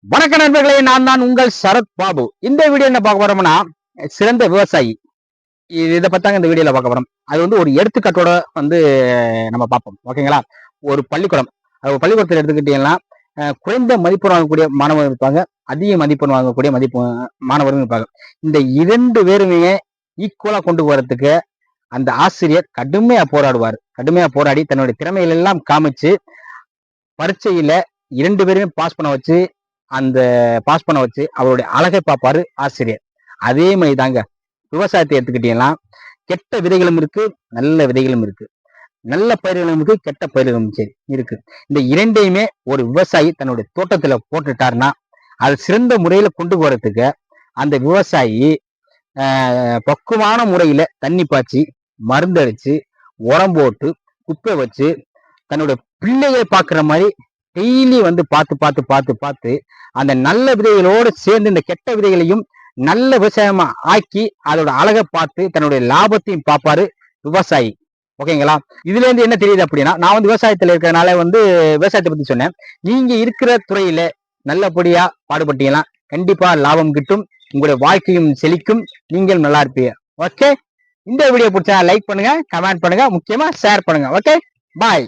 வணக்க நண்பர்களே, நான் தான் உங்கள் சரத் பாபு. இந்த வீடியோ என்ன பார்க்க போறோம்னா, சிறந்த விவசாயி. இதை பத்தாங்க இந்த வீடியோல பார்க்க போறோம். அது வந்து ஒரு எடுத்துக்காட்டோட வந்து நம்ம பார்ப்போம். ஓகேங்களா? ஒரு பள்ளிக்கூடம். அது பள்ளிக்கூடத்தில் எடுத்துக்கிட்டீங்கன்னா, குறைந்த மதிப்பெண் வாங்கக்கூடிய மாணவர்கள் இருப்பாங்க. அதிக மதிப்பெண் வாங்கக்கூடிய மாணவர்கள் இருப்பாங்க. இந்த 2 பேருமே ஈக்குவலா கொண்டு போறதுக்கு அந்த ஆசிரியர் கடுமையா போராடுவார். கடுமையா போராடி தன்னுடைய திறமைகள் எல்லாம் காமிச்சு பரீட்சையில 2 பேருமே பாஸ் பண்ண வச்சு அவருடைய அழகை பார்ப்பாரு ஆசிரியர். அதே மாதிரி தாங்க விவசாயத்தை எடுத்துக்கிட்டீங்கன்னா, கெட்ட விதைகளும் இருக்கு, நல்ல விதைகளும் இருக்கு. நல்ல பயிர்களும் இருக்கு, கெட்ட பயிர்களும் சரி இருக்கு. இந்த இரண்டையுமே ஒரு விவசாயி தன்னுடைய தோட்டத்துல போட்டுட்டாருன்னா, அது சிறந்த முறையில கொண்டு போறதுக்கு அந்த விவசாயி பக்குவமான முறையில தண்ணி பாய்ச்சி, மருந்தடிச்சு, உரம் போட்டு, குப்பை வச்சு, தன்னுடைய பிள்ளையை பார்க்குற மாதிரி டெய்லி வந்து பார்த்து பார்த்து பார்த்து பார்த்து அந்த நல்ல விதைகளோடு சேர்ந்து இந்த கெட்ட விதைகளையும் நல்ல விவசாயமா ஆக்கி அதோட அழகை பார்த்து தன்னுடைய லாபத்தையும் பார்ப்பாரு விவசாயி. ஓகேங்களா? இதுல இருந்து என்ன தெரியுது அப்படின்னா, நான் வந்து விவசாயத்துல இருக்கிறதுனால வந்து விவசாயத்தை பத்தி சொன்னேன். நீங்க இருக்கிற துறையில நல்லபடியா பாடுபட்டீங்கன்னா கண்டிப்பா லாபம் கிட்டும், உங்களுடைய வாழ்க்கையும் செழிக்கும், நீங்கள் நல்லா இருப்பீங்க. ஓகே, இந்த வீடியோ பிடிச்சா லைக் பண்ணுங்க, கமெண்ட் பண்ணுங்க, முக்கியமா ஷேர் பண்ணுங்க. ஓகே, பாய்.